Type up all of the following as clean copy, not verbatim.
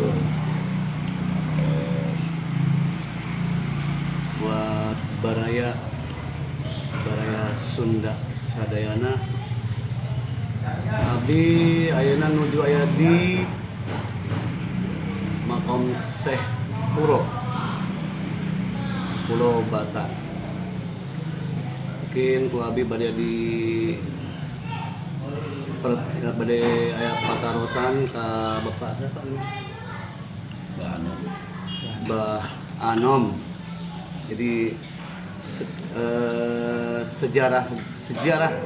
betul. Buat Baraya Sunda Sadayana abdi ayeuna nuju aya di Makom Syekh Kuro Pulau Bata. Mungkin ku abi bade di bade aya patarosan ka Bapak siapa ini? Mbah Anom. Jadi sejarah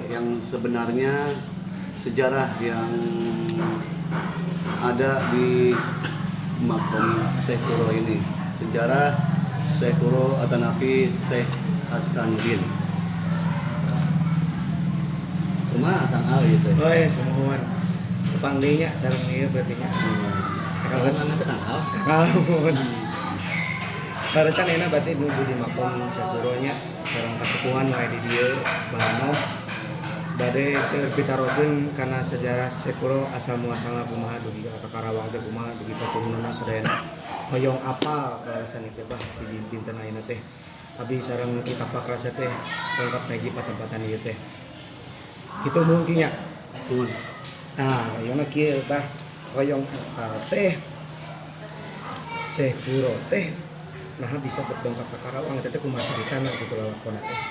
yang sebenarnya, sejarah yang ada di Makom Syekh Kuro ini, sejarah Syekh Kuro atau Nabi Syekh Hasanuddin. Cuma Kang Al gitu. Oh ya, semua kepanggilnya sareng ieu berarti nya. Kalau sana teh Kang Al. Ngalamun. Barusan enak berarti nuju di Makom Syekh Kuro nya sareng kasepuhan wae di dieu bahano bade seueur pitaroseun kana sejarah Syekh Kuro asal muasalna kumaha dugi ka Karawang teh kumaha dugi ka tumunna sadayana. Hoyong apal barusan ieu bah di dinten ayeuna teh. Abi sareng kitab pakrasa teh lengkap ngaji patempatan ieu teh. Kitu mungkin nya. Pun. Nah, ayeuna kieu bah hoyong apal teh Syekh Kuro teh nah bisa berdongkap ke Karawang itu kumaha ceritana gitu lalakonna teh.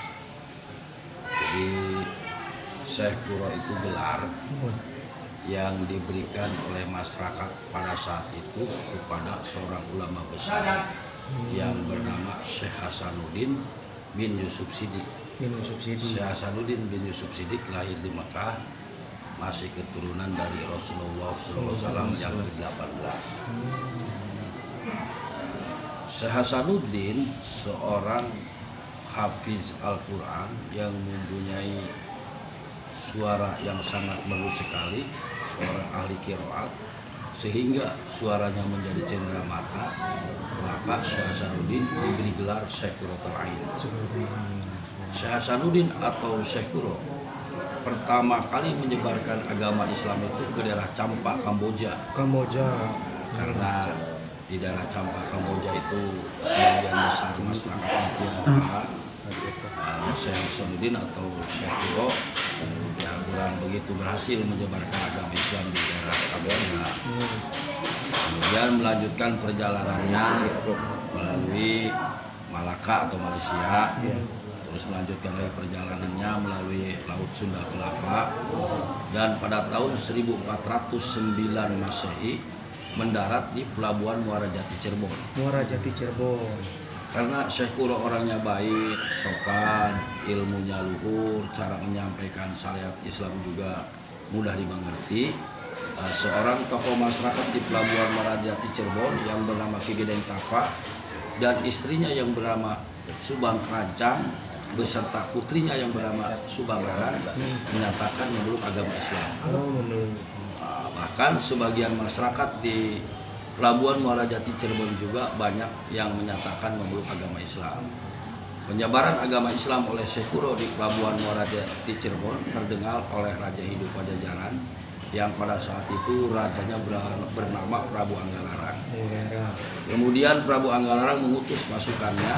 Jadi Syekh Kuro itu gelar yang diberikan oleh masyarakat pada saat itu kepada seorang ulama besar yang bernama Syekh Hasanuddin bin Yusuf Siddiq. Syekh Hasanuddin bin Yusuf Siddiq lahir di Mekah, masih keturunan dari Rasulullah SAW yang ke-18. Syekh Hasanuddin seorang hafiz Al-Quran yang mempunyai suara yang sangat merdu sekali, seorang ahli qiraat, sehingga suaranya menjadi cendera mata. Maka Syekh Hasanuddin diberi gelar Syekh Quratul Ain. Syekh Hasanuddin atau Syekh Kuro pertama kali menyebarkan agama Islam itu ke daerah Champa, Kamboja. Karena di daerah Champa, Kamboja itu sebagian besar masyarakatnya Tionghoa. Syekh Hasanuddin atau Syekh Kuro yang kurang begitu berhasil menyebarkan agama Islam di daerah Kamboja. Kemudian melanjutkan perjalanannya melalui Malaka atau Malaysia. Terus melanjutkan lagi perjalanannya melalui Laut Sunda Kelapa, dan pada tahun 1409 Masehi mendarat di pelabuhan Muara Jati Cirebon. Karena Syekh Kuro orangnya baik, sopan, ilmunya luhur, cara menyampaikan syariat Islam juga mudah dimengerti. Seorang tokoh masyarakat di pelabuhan Muara Jati Cirebon yang bernama Ki Gedeng Tapa dan istrinya yang bernama Subang Kerancang beserta putrinya yang bernama Subang Larang menyatakan memeluk agama Islam. Bahkan sebagian masyarakat di Pelabuhan Muara Jati Cirebon juga banyak yang menyatakan memeluk agama Islam. Penyebaran agama Islam oleh Syekh Kuro di Pelabuhan Muara Jati Cirebon terdengar oleh Raja Hidup Pajajaran yang pada saat itu rajanya bernama Prabu Anggalarang. Kemudian Prabu Anggalarang mengutus pasukannya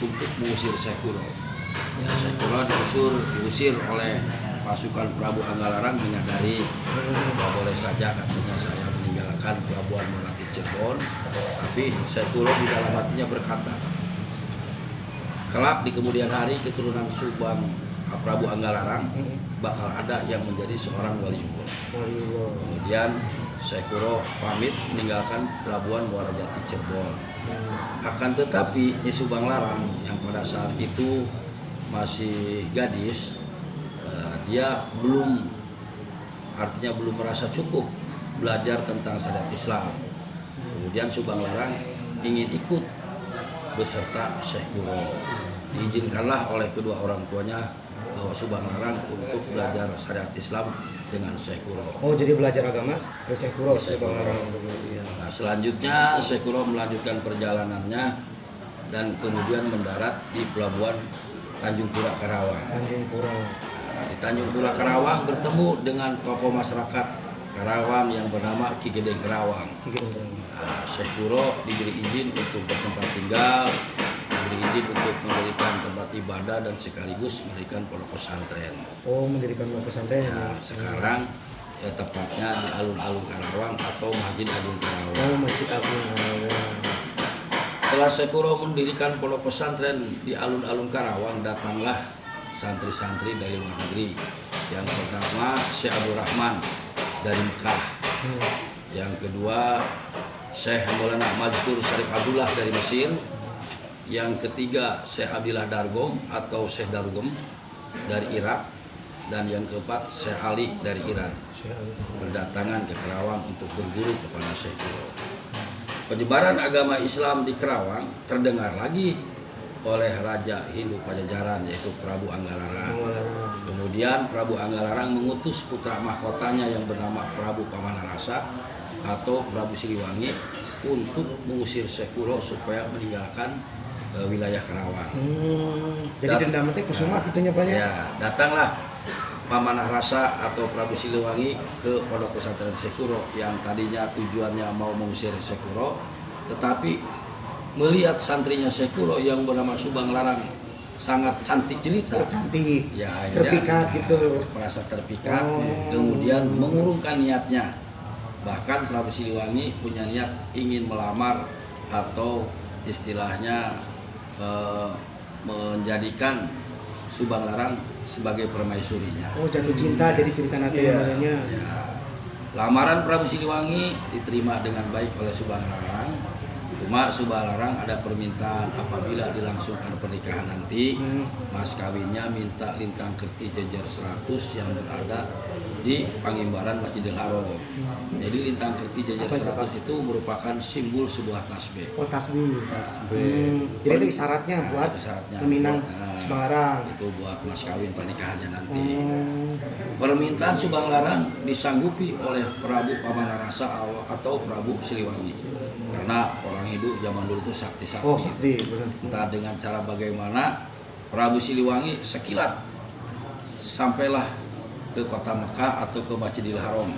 untuk mengusir Syekh Kuro. Syekh Kuro diusir oleh pasukan Prabu Anggalarang, menyadari bahwa boleh saja katanya saya meninggalkan Pelabuhan Muara Jati Cirebon, tapi Syekh Kuro di dalam hatinya berkata, kelak di kemudian hari keturunan Subang Prabu Anggalarang bakal ada yang menjadi seorang waliullah. Kemudian Syekh Kuro pamit meninggalkan Pelabuhan Muara Jati Cirebon. Akan tetapi Nyi Subang Larang yang pada saat itu masih gadis, dia belum merasa cukup belajar tentang syariat Islam. Kemudian Subang Larang ingin ikut beserta Syekh Kuro. Diizinkanlah oleh kedua orang tuanya bahwa Subang Larang untuk belajar syariat Islam dengan Syekh Kuro. Oh, jadi belajar agama ke Syekh Kuro, Subang Larang. Nah, selanjutnya Syekh Kuro melanjutkan perjalanannya dan kemudian mendarat di pelabuhan Tanjung Pura Karawang. Tanjung Pura. Di Tanjung Pura Karawang bertemu dengan tokoh masyarakat Karawang yang bernama Ki Gedeng Karawang. Gitu. Syekh Kuro diberi izin untuk bertempat tinggal, diberi izin untuk mendirikan tempat ibadah dan sekaligus mendirikan pondok pesantren. Oh, mendirikan pondok pesantren. Nah, sekarang ya tepatnya di alun-alun Karawang atau Masjid Agung Karawang. Oh, Masjid Agung Karawang. Setelah Syekh Kuro mendirikan pondok pesantren di alun-alun Karawang, datanglah santri-santri dari luar negeri. Yang pertama Syekh Abdul Rahman dari Mekah. Yang kedua Syekh Maulana Mazkur Syarif Abdullah dari Mesir. Yang ketiga Syekh Abdillah Dargom atau Syekh Dargom dari Irak. Dan yang keempat Syekh Ali dari Iran berdatangan ke Karawang untuk berguru kepada Syekh Kuro. Penyebaran agama Islam di Karawang terdengar lagi oleh Raja Hindu Pajajaran yaitu Prabu Anggalarang. Kemudian Prabu Anggalarang mengutus putra mahkotanya yang bernama Prabu Pamanarasa atau Prabu Siliwangi untuk mengusir Syekh Kuro supaya meninggalkan wilayah Karawang. Jadi dendam teh kusuma kitunya banyak. Ya, datanglah Pamanarasa atau Prabu Siliwangi ke pondok pesantren Syekh Kuro yang tadinya tujuannya mau mengusir Syekh Kuro, tetapi melihat santrinya Syekh Kuro yang bernama Subang Larang sangat cantik jelita, Cantik. ya akhirnya Terpikat gitu. merasa terpikat, Oh. kemudian mengurungkan niatnya. Bahkan Prabu Siliwangi punya niat ingin melamar atau istilahnya menjadikan Subang Larang sebagai permaisurinya. Oh, jatuh cinta jadi cerita nanti namanya. Ya. Lamaran Prabu Siliwangi diterima dengan baik oleh Subang Larang. Cuma Subang Larang ada permintaan apabila dilangsungkan pernikahan nanti, mas kawinnya minta lintang kerti jejer 100 yang berada di Pangimbaran Masjidil Haram. Jadi lintang kerti jejer 100 itu merupakan simbol sebuah tasbih. Oh, tasbih. Jadi itu syaratnya buat Itu syaratnya. meminang Nah, Subang Larang. Itu buat mas kawin pernikahannya nanti. Oh. Permintaan Subang Larang disanggupi oleh Prabu Pamanarasa atau Prabu Siliwangi. Karena orang hidup zaman dulu itu sakti-sakti. Oh, sakti, benar. Entah dengan cara bagaimana Prabu Siliwangi sekilat sampailah ke kota Mekah atau ke Masjidil Haram.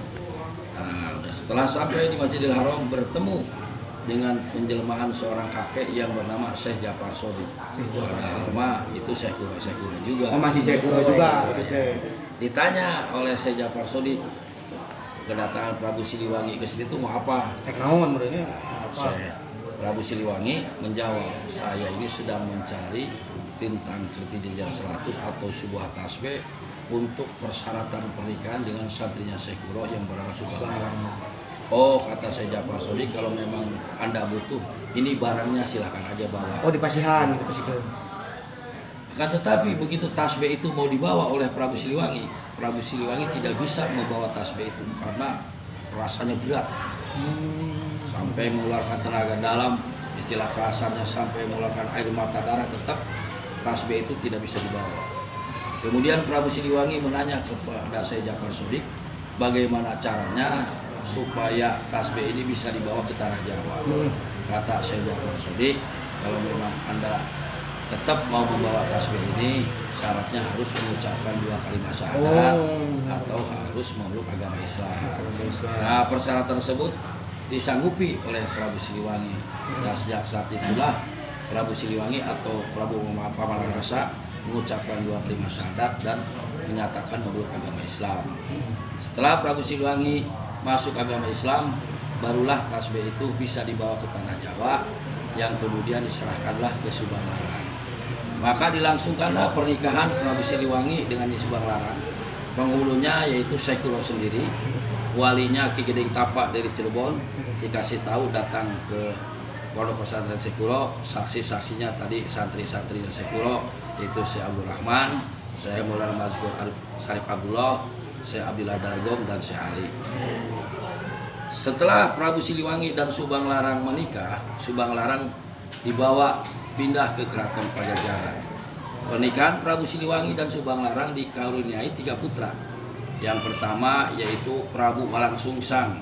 Nah, setelah sampai di Masjidil Haram bertemu dengan penjelmaan seorang kakek yang bernama Syekh Jafar Shodiq. Padahal mah itu Syekh Kuro juga. Oh, masih Syekh Kuro juga. Oke. Ditanya oleh Syekh Jafar Shodiq, kedatangan Prabu Siliwangi ke sini itu mau apa? Naon menurutnya? Syekh Prabu Siliwangi menjawab, saya ini sedang mencari lintang kerti jejer 100 atau sebuah tasbih untuk persyaratan pernikahan dengan santrinya Syekh Kuro yang bernama Subang Larang. Oh, kata Syekh Jafar Shodiq, kalau memang Anda butuh, ini barangnya silakan aja bawa. Oh, di Pasihan gitu Pasihan. Akan tetapi begitu tasbih itu mau dibawa oleh Prabu Siliwangi, Prabu Siliwangi tidak bisa membawa tasbih itu karena rasanya berat. Sampai mengeluarkan tenaga dalam, istilah kasarnya sampai mengeluarkan air mata darah, tetap tasbih itu tidak bisa dibawa. Kemudian Prabu Siliwangi menanya kepada Syekh Jafar Shodiq, bagaimana caranya supaya tasbih ini bisa dibawa ke tanah Jawa. Kata Syekh Jafar Shodiq, kalau memang Anda tetap mau membawa tasbih ini, syaratnya harus mengucapkan 2 kalimat syahadat atau harus memeluk agama Islam. Nah, persyaratan tersebut disanggupi oleh Prabu Siliwangi. Dan sejak saat itulah Prabu Siliwangi atau Prabu Pamanarasa mengucapkan 2 kalimat syahadat dan menyatakan memeluk agama Islam. Setelah Prabu Siliwangi masuk agama Islam, barulah tasbih itu bisa dibawa ke tanah Jawa yang kemudian diserahkanlah ke Subang Larang. Maka dilangsungkanlah pernikahan Prabu Siliwangi dengan Subang Larang. Penghulunya yaitu Syekh Kuro sendiri, walinya Ki Gedeng Tapak dari Cirebon, dikasih tahu datang ke pondok pesantren Syekh Kuro. Saksi-saksinya tadi santri-santri Syekh Kuro, yaitu Syekh Abdul Rahman, Syekh Maulana Mazkur Syarif Abdullah, Syekh Abdillah Dargom, dan Syekh Ali. Setelah Prabu Siliwangi dan Subang Larang menikah, Subang Larang dibawa pindah ke Keraton Pajajaran. Pernikahan Prabu Siliwangi dan Subang Larang dikaruniai 3 putra. Yang pertama yaitu Prabu Walang Sungsang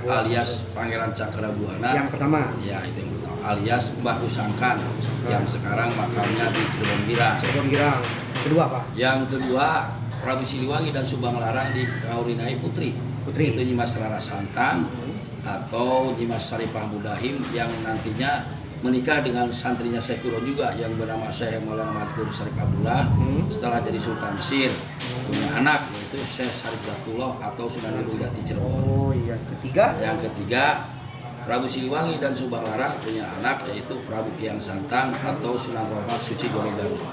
alias Pangeran Cakrabuana. Yang pertama. Ya, itu yang pertama. Alias Mbah Kusangkan yang sekarang makamnya di Cirebon Girang. Cirebon Girang. Kedua apa? Yang kedua, Prabu Siliwangi dan Subang Larang dikaruniai putri Putri. Itu Nyimas Rara Santang atau Nyimas Saripah Mudahim yang nantinya menikah dengan santrinya Syekh Kuro juga yang bernama Syekh Maulana Madkur Syarif Abdullah. Setelah jadi Sultan Mesir punya anak yaitu Syekh Syarif Datullah atau Sunan Gunung Jati Cirebon. Oh iya, ketiga. Yang ketiga Prabu Siliwangi dan Subang Larang punya anak yaitu Prabu Kiang Santang atau Sunan Rahmat Suci Gunung Garut.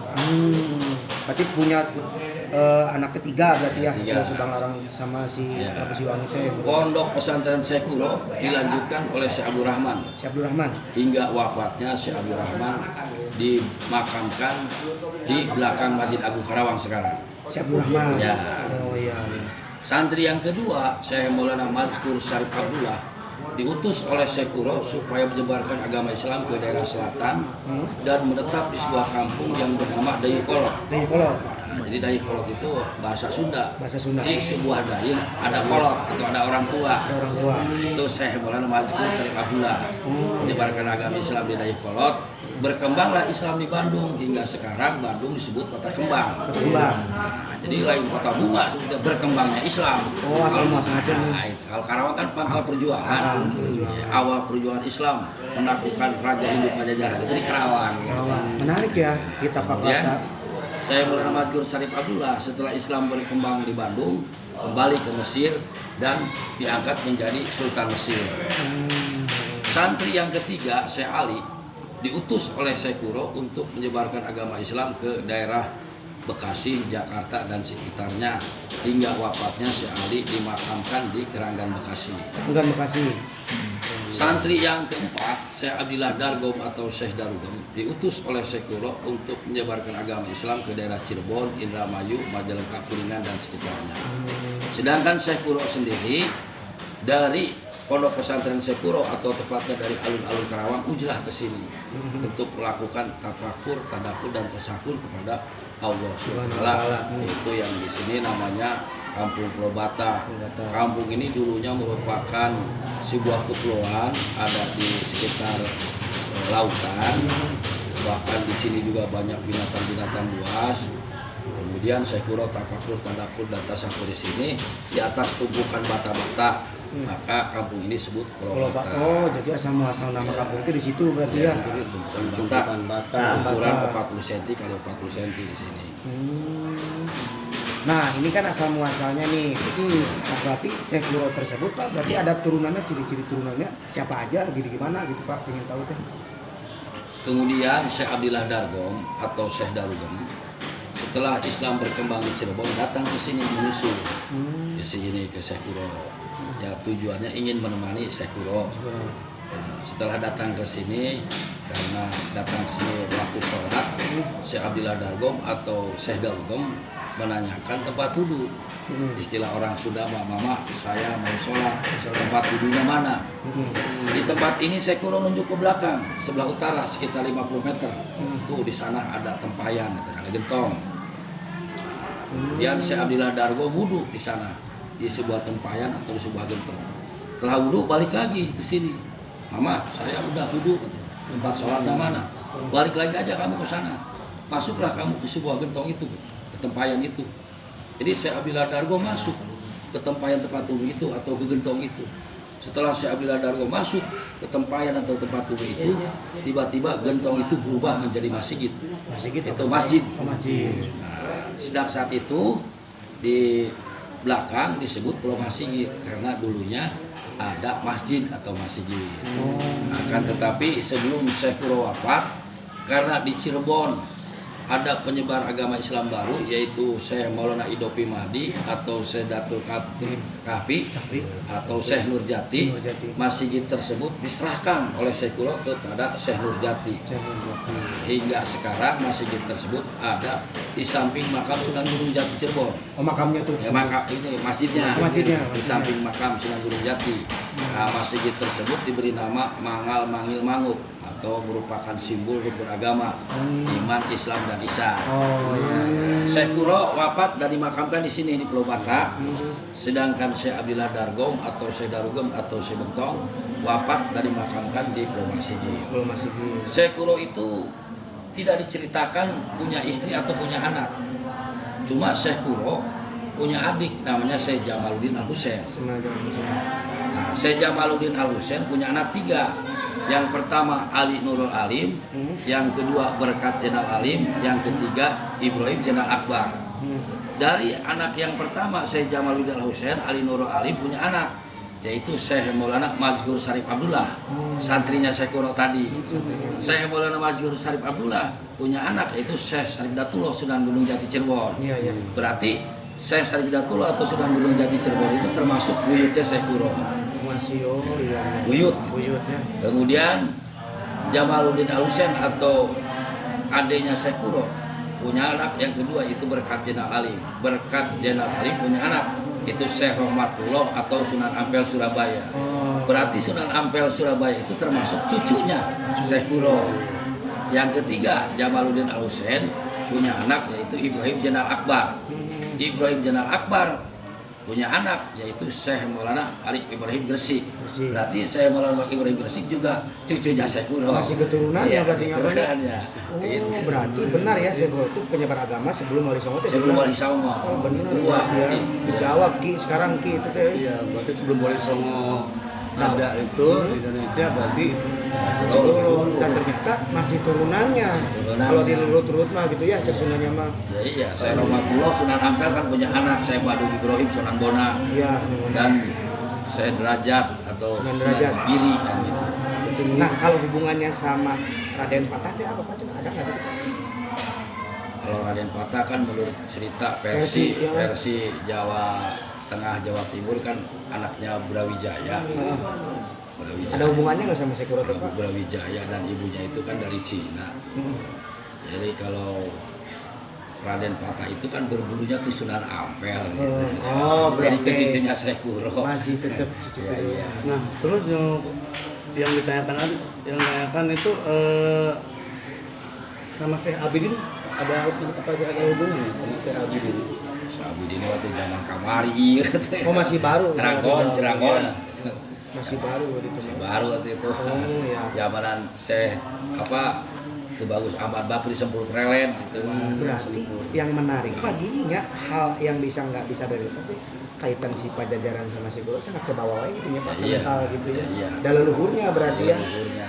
Berarti punya anak ketiga berarti ya, Ketiga. si Subang Larang sama si Ya. Prabu Siliwangi teh. Pondok pesantren Syekh Kuro dilanjutkan oleh Syekh Abdul Rahman Si Abdul Rahman. hingga wafatnya Syekh Abdul Rahman dimakamkan di belakang Masjid Agung Karawang sekarang. Si Abdul Rahman. Ya. Oh iya. Santri yang kedua Syekh Maulana Madkur Syarif Abdullah diutus oleh Syekh Kuro supaya menyebarkan agama Islam ke daerah selatan dan menetap di sebuah kampung yang bernama Dayakolot. Dari Kolot. Nah, jadi Dayakolot itu bahasa Sunda. Bahasa Sunda. Di sebuah daya ada kolot, itu ada orang tua. Ada orang tua. Itu Syekh Maulana Madkur Syarif Abdullah menyebarkan agama Islam di Dayakolot. Berkembanglah Islam di Bandung hingga sekarang Bandung disebut kota kembang. Kembang. Nah, jadi lain kota bunga sebetulnya berkembangnya Islam. Oh, asal muasalnya. Nah, itu. Kalau Karawang kan pangkal perjuangan. Ya, awal perjuangan Islam menaklukkan Raja Hindu Pajajaran itu di Karawang. Menarik ya kita Pak Kemudian, Rasa. saya Maulana Madkur Syarif Abdullah setelah Islam berkembang di Bandung kembali ke Mesir dan diangkat menjadi Sultan Mesir. Santri yang ketiga Syekh Ali diutus oleh Syekh Kuro untuk menyebarkan agama Islam ke daerah Bekasi, Jakarta dan sekitarnya hingga wafatnya Syekh Ali dimakamkan di Keranggan Bekasi. Enggak Bekasi. Santri yang keempat Syekh Abdillah Dargom atau Syekh Darugom diutus oleh Syekh Kuro untuk menyebarkan agama Islam ke daerah Cirebon, Indramayu, Majalengka, Kuningan dan sekitarnya. Sedangkan Syekh Kuro sendiri dari Pondok Pesantren Syekh Kuro atau tepatnya dari alun-alun Karawang ujlah ke sini untuk melakukan tafakur, tadakur dan tasakur kepada Allah Subhanahu wa Ta'ala. Itu yang di sini namanya Kampung Pulau Bata. Kampung ini dulunya merupakan sebuah kepulauan ada di sekitar lautan. Bahkan di sini juga banyak binatang-binatang buas. Kemudian Syekh Kuro tafakur, tadakur dan tasakur di sini di atas tumpukan bata-bata. Maka kampung ini disebut Pulau Kalau Pak, Bata. oh jadi asal muasal nama kampung itu di situ berarti ya. Jadi tumpukan Tumpukan bata. bata. Ukuran 40 cm kali 40 cm di sini. Nah ini kan asal muasalnya nih. Berarti Syekh Kuro tersebut Pak berarti ada turunannya, ciri-ciri turunannya siapa aja, gitu gimana gitu Pak, pengen tahu teh. Kemudian Syekh Abdillah Dargom atau Syekh Darugom setelah Islam berkembang di Cirebon datang ke sini menyusul ke sini ke Syekh Kuro. Ya tujuannya ingin menemani Syekh Kuro. Nah, setelah datang ke sini karena datang ke sini waktu sholat, Syekh Abdillah Dargom atau Syekh Darugom menanyakan tempat wudhu. Istilah orang Sunda, mama saya mau sholat, tempat wudhunya mana? Di tempat ini Syekh Kuro nunjuk ke belakang, sebelah utara sekitar 50 meter. Tuh di sana ada tempayan, ada gentong. Kemudian Syekh Abdillah Dargom wudhu di sana di sebuah tempayan atau di sebuah gentong. Setelah wudhu balik lagi ke sini. Mama, saya udah wudhu. Tempat sholatnya mana? Balik lagi aja kamu ke sana. Masuklah kamu ke sebuah gentong itu, ke tempayan itu. Jadi Syekh Abdillah Dargom masuk ke tempayan tempat wudhu itu atau ke gentong itu. Setelah Syekh Abdillah Dargom masuk ke tempayan atau tempat wudhu itu, tiba-tiba gentong itu berubah menjadi masjid. Itu masjid. Oh, masjid. Nah, sedang saat itu di belakang disebut Pulau Masjid karena dulunya ada masjid atau masjid. Akan tetapi sebelum Syekh Kuro wafat, karena di Cirebon ada penyebar agama Islam baru yaitu Syekh Maulana Idopi Mahdi atau Syekh Datul Kahfi atau Syekh Nurjati. Masjid tersebut diserahkan oleh Syekh Kuro kepada Syekh Nurjati. Hingga sekarang masjid tersebut ada di samping makam Sunan Gunung Jati Cirebon. Oh makamnya tuh. Ya, makam ini masjidnya, di samping makam Sunan Gunung Jati. Nah, masjid tersebut diberi nama Mangal Mangil Mangup atau merupakan simbol rukun agama iman, Islam dan Ihsan. Oh iya. Syekh Kuro wafat dan dimakamkan di sini di Pulau Bata. Sedangkan Syekh Abdillah Dargom atau Syekh Darugom atau Syekh Bentong wafat dan dimakamkan di Pulau Masjid. Pulau Masjid. Syekh Kuro itu tidak diceritakan punya istri atau punya anak. Cuma Syekh Kuro punya adik namanya Syekh Jamaluddin Al-Husain. Sengaja. Nah, Syekh Jamaluddin Al-Husain punya anak 3. Yang pertama Ali Nurul Alim, yang kedua Berkat Jenal Alim, yang ketiga Ibrahim Jenal Akbar. Dari anak yang pertama Syekh Jamaluddin Al-Husain, Ali Nurul Alim punya anak, yaitu Syekh Maulana Mazhur Syarif Abdullah, santrinya Syekh Kuro tadi. Syekh Maulana Mazhur Syarif Abdullah punya anak, yaitu Syekh Syarif Datullah Sunan Gunung Jati Cirebon. Iya, iya. Berarti Syekh Syarif Datullah atau Sunan Gunung Jati Cirebon itu termasuk buyutnya Syekh Kuro. Masih iya. Buyut. Buyutnya. Kemudian Jamaluddin Al-Husain atau adenya Syekh Kuro punya anak yang kedua, itu Berkat Jenal Alim. Berkat Jenal Alim punya anak, itu Syekh Rahmatullah atau Sunan Ampel Surabaya. Berarti Sunan Ampel Surabaya itu termasuk cucunya Syekh Kuro. Yang ketiga Jamaluddin Al-Husain punya anak, yaitu Ibrahim Jenal Akbar. Ibrahim Jenal Akbar punya anak, yaitu Syekh Maulana Arif Ibrahim Gresik. Berarti Syekh Maulana Ibrahim Gresik juga cucunya Syekh Kuro. Masih keturunan ya berarti keturunannya. Gitu. Berarti benar ya Syekh Kuro itu penyebar agama sebelum Wali Songo. Sebelum Wali Songo. Oh benar Wah, ya. Dijawab Ki, sekarang Ki itu teh. Iya, berarti sebelum Wali Songo ada itu di Indonesia berarti Kuro, dan ternyata masih turunannya. Kalau dilurut-urut mah gitu ya cek Sunannya mah. Ya, iya, saya Rahmatullah Sunan Ampel kan punya anak, saya Badu Ibrahim Sunan Bona. Iya. Dan saya Derajat atau Sunan Sunan Derajat. Giri kan gitu. Nah kalau hubungannya sama Raden Patah teh apa Pak? Ada nggak gitu? Kalau Raden Patah kan menurut cerita Versi, ya. versi Jawa Tengah, Jawa Timur kan anaknya Brawijaya. Brawijaya. Ada hubungannya nggak sama Syekh Kuro teh Pak? Brawijaya dan ibunya itu kan dari Cina. Jadi kalau Raden Patah itu kan bergurunya di Sunan Ampel gitu. Oh, Jadi berarti ke cucunya Syekh Kuro. masih tetap cucu Iya, kedua. iya. Nah, terus yang ditanyakan itu sama Syekh Abidin ada hubungannya sama Syekh Abidin? Sabi ini waktu zaman kamari gitu. Oh masih baru. Cirangon. Masih baru waktu itu. Masih baru waktu itu. Oh ya. Zamanan Syekh apa itu bagus Ahmad Bakri Sempur Krelen gitu. Berarti yang menarik pagi ini ya hal yang nggak bisa dari pasti kaitan si Pajajaran sama si Kuro sangat ke bawah gitu ya Pak. Iya. Kental gitu ya. Iya. Dan leluhurnya berarti ya. Leluhurnya.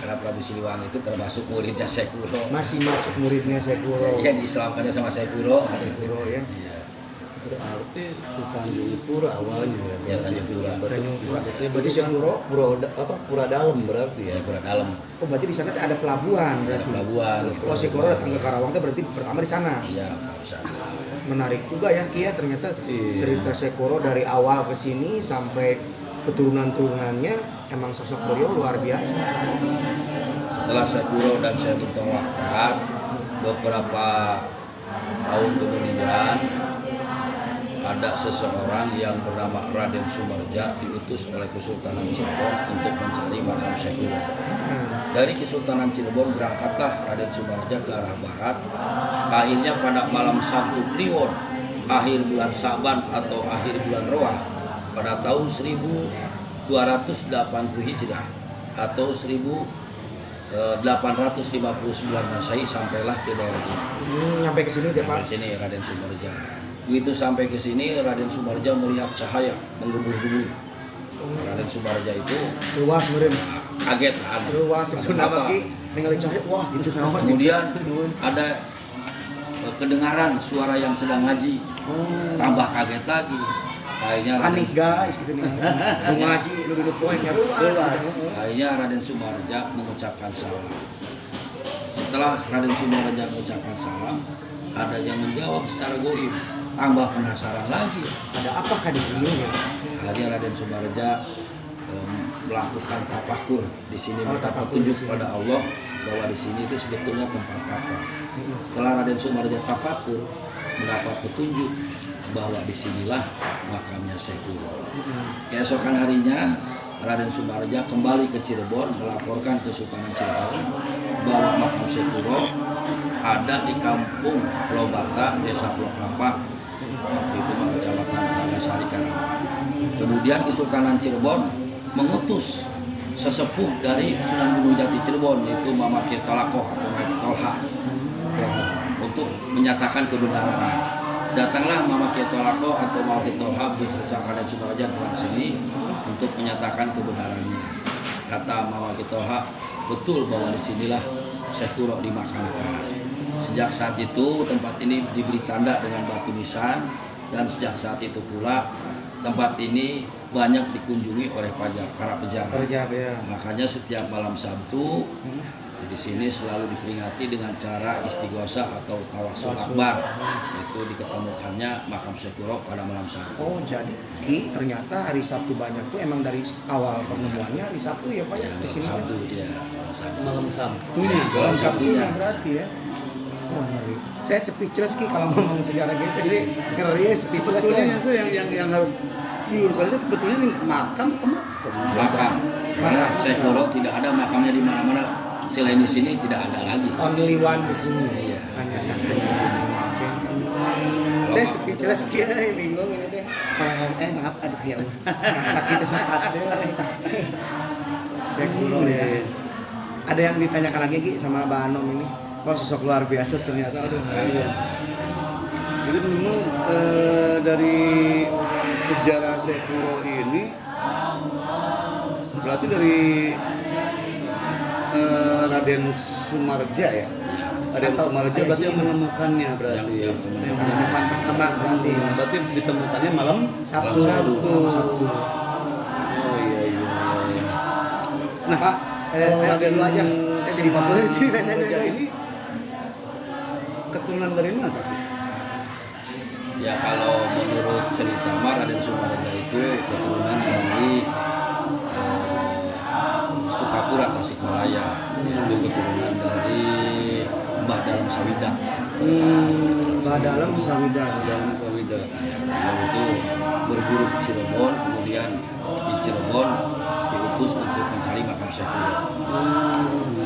Karena Prabu Siliwangi itu termasuk muridnya Syekh Kuro. Masih masuk muridnya Syekh Kuro. Iya, diislamkannya sama Syekh Kuro. Kuro ya. Iya. Berarti itu Tanjung Pura awalnya ya. Ya, Tanjung Pura. Tanjung Pura. Berarti Berarti Syekh Kuro. Pura dalam berarti Ya, ya. Pura Dalam. Oh berarti di sana ada pelabuhan Ada berarti. pelabuhan. Oh Syekh Kuro datang ke Karawang tuh berarti pertama di sana. Iya, Pak Ustaz. Menarik juga ya Ki ya ternyata Iya. cerita Syekh Kuro dari awal ke sini sampai keturunan-turunannya emang sosok beliau luar biasa. Setelah Syekh Kuro dan Syekh Buntong wafat, beberapa tahun kemudian ada seseorang yang bernama Raden Sumarja diutus oleh Kesultanan Cirebon untuk mencari makam Syekh Kuro. Dari Kesultanan Cirebon berangkatlah Raden Sumarja ke arah barat. Akhirnya pada malam Sabtu Kliwon, akhir bulan Saban atau akhir bulan Roah, pada tahun 1280 Hijrah atau 1859 Masehi sampailah ke daerah ini. Nyampe ke sini dia Pak. Sampai sini Raden Sumarja. Begitu sampai ke sini Raden Sumarja melihat cahaya menggembur-gembur. Raden Sumarja itu Luas meureun. kaget kan. Luas Sunda Apa? Ki ningali cahaya wah gitu naon. Kemudian ada kedengaran suara yang sedang ngaji. Tambah kaget lagi. Akhirnya Raden, Panik guys gitu nih. Nu ngaji nu duduk poinnya luas. akhirnya Raden Sumarja mengucapkan salam. Setelah Raden Sumarja mengucapkan salam, ada yang menjawab secara goib. Tambah penasaran lagi. Ada apakah di sini ya? Akhirnya Raden Sumarja melakukan tafakur di sini, minta tafakur petunjuk di sini. pada Allah bahwa di sini itu sebetulnya tempat apa. Setelah Raden Sumarja tafakur mendapat petunjuk bahwa disinilah makamnya Syekh Kuro. Keesokan harinya Raden Sumarja kembali ke Cirebon melaporkan ke Sultanan Cirebon bahwa makam Syekh Kuro ada di kampung Lobata, Desa Pulau Kelapa. Waktu itu kecamatan Nagasari Karawang. Kemudian Kesultanan Cirebon mengutus sesepuh dari Sunan Gunung Jati Cirebon yaitu Mama Tirtolakoh atau Naik Tolha untuk menyatakan kebenarannya. datanglah Mama Ketolako atau Mama Ketoha bisa Raden Sumaraja datang sini untuk menyatakan kebenarannya. Kata Mama Ketoha, betul bahwa disinilah Syekh Kuro dimakamkan. Sejak saat itu tempat ini diberi tanda dengan batu nisan, dan sejak saat itu pula tempat ini banyak dikunjungi oleh para pejabat. Ya. Makanya setiap malam Sabtu di sini selalu diperingati dengan cara istighosah atau tawasul akbar, itu diketemukannya makam Syekh Kuro pada malam Sabtu. Oh jadi Ki, ternyata hari Sabtu banyak tuh emang dari awal penemuannya hari Sabtu ya Pak ya di sini. Sabtu ya, Sabtu. Malam Sabtu Malam Malam Sabtunya Sabtunya. berarti ya. Oh, ngeri. Saya speechless Ki kalau ngomong sejarah gitu, jadi ngeri speechless sebetulnya ya. itu yang harus diurus itu sebetulnya ini makam ke makam. Makam. Karena Syekh Kuro tidak ada makamnya di mana-mana selain di sini, tidak ada lagi. Only one di sini. Iya. Hanya di sini. Oke. Saya speechless Ki, bingung ini teh. Maaf aduh ya. Sakit sempat deh. Saya Kuro ya. Ada yang ditanyakan lagi Ki sama Mbak Anom ini? Oh sosok luar biasa ternyata. Aduh. Iya. Jadi memang dari sejarah Syekh Kuro ini berarti dari Raden Sumarja ya. Raden Atau Sumarja berarti yang menemukannya berarti. Yang Menemukan pertama berarti. Berarti ditemukannya malam Sabtu. Sabtu. Sabtu. Oh iya. Nah, Pak, dulu aja. Saya jadi Pak Sumarja ini keturunan dari mana Pak? Ya kalau menurut cerita Raden Sumaraja itu keturunan dari Sukapura Tasikmalaya, itu keturunan dari Mbah Dalam Sawida. Mbah Dalam Sawida. Dalam Sawida. Beliau itu berguru di Cirebon, kemudian di Cirebon diutus untuk mencari makam Syekh Kuro.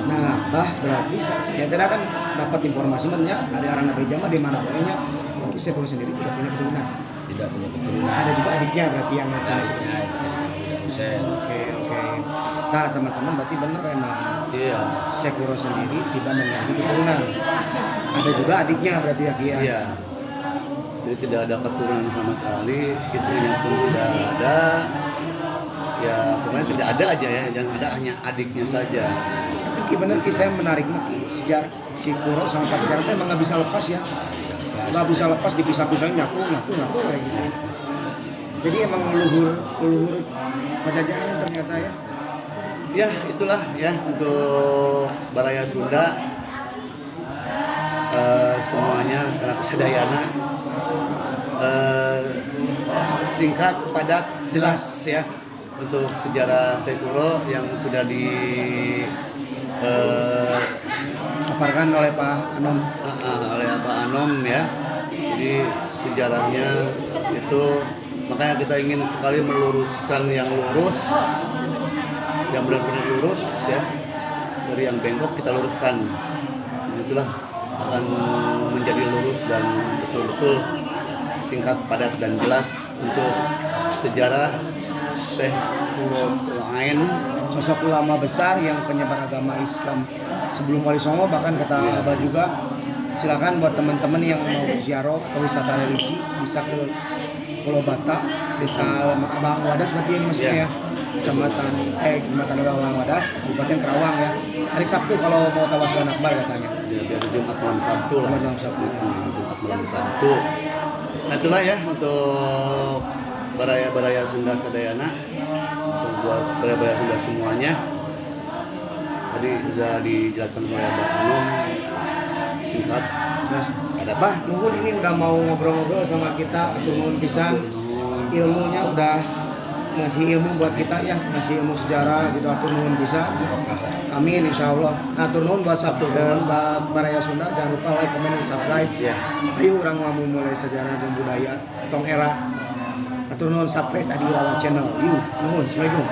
Nah, Bah berarti saya tidak kan dapat informasi banyak dari orang Nabi Jama di mana pokoknya. Tapi saya Kuro sendiri tidak punya keturunan. Tidak punya keturunan. Ada juga adiknya berarti yang Adiknya Syekh Husain. Oke. Nah teman-teman berarti benar emang Iya. Syekh Kuro sendiri tidak memiliki keturunan. Ada juga adiknya berarti ya Ki ya. Iya. Jadi tidak ada keturunan sama sekali, istrinya pun tidak ada. Ya pokoknya tidak ada aja ya, yang ada hanya adiknya saja. Tapi Ki bener Ki saya menarik Ki sejarah si Kuro sama Pajajaran itu emang nggak bisa lepas ya. Nggak bisa lepas dipisah-pisahin nyaku kayak gitu. Jadi emang leluhur Pajajaran ternyata ya. Ya itulah ya untuk Baraya Sunda semuanya karena Kesadayana singkat, padat, jelas ya untuk sejarah Syekh Kuro yang sudah Paparkan oleh Pak Anom. oleh Pak Anom ya. Jadi sejarahnya itu makanya kita ingin sekali meluruskan yang lurus, yang benar-benar lurus ya, dari yang bengkok kita luruskan. Nah, itulah akan menjadi lurus dan betul-betul singkat, padat dan jelas untuk sejarah Syekh Kuro lain, Sosok ulama besar yang penyebar agama Islam sebelum Wali Songo, bahkan kata Abah juga silakan buat teman-teman yang mau ziarah atau wisata religi bisa ke Pulau Batak, Desa Abang Wadas berarti ini maksudnya ya. Kecamatan Abang Wadas, Kabupaten Karawang ya. Hari Sabtu kalau mau tawasul akbar katanya. ya, biar Jumat malam Sabtu lah. Jumat malam Sabtu. Jumat malam Sabtu. Nah itulah ya untuk Baraya Sunda Sadayana, untuk buat Baraya Sunda semuanya. Tadi sudah dijelaskan oleh Mbak Anom, singkat. Mas, Bah, nunggu ini udah mau ngobrol-ngobrol sama kita, turun pisan. Ilmunya udah ngasih ilmu buat kita ya, ngasih ilmu sejarah gitu, atur nuhun bisa. Amin insyaallah. Atur nuhun buat Sabtu dan Baraya Sunda, jangan lupa like, comment, dan subscribe ya. Ayo orang mau mulai sejarah dan budaya tong era. Atur nuhun subscribe di Irawan channel. Yuk, nuhun. Assalamualaikum.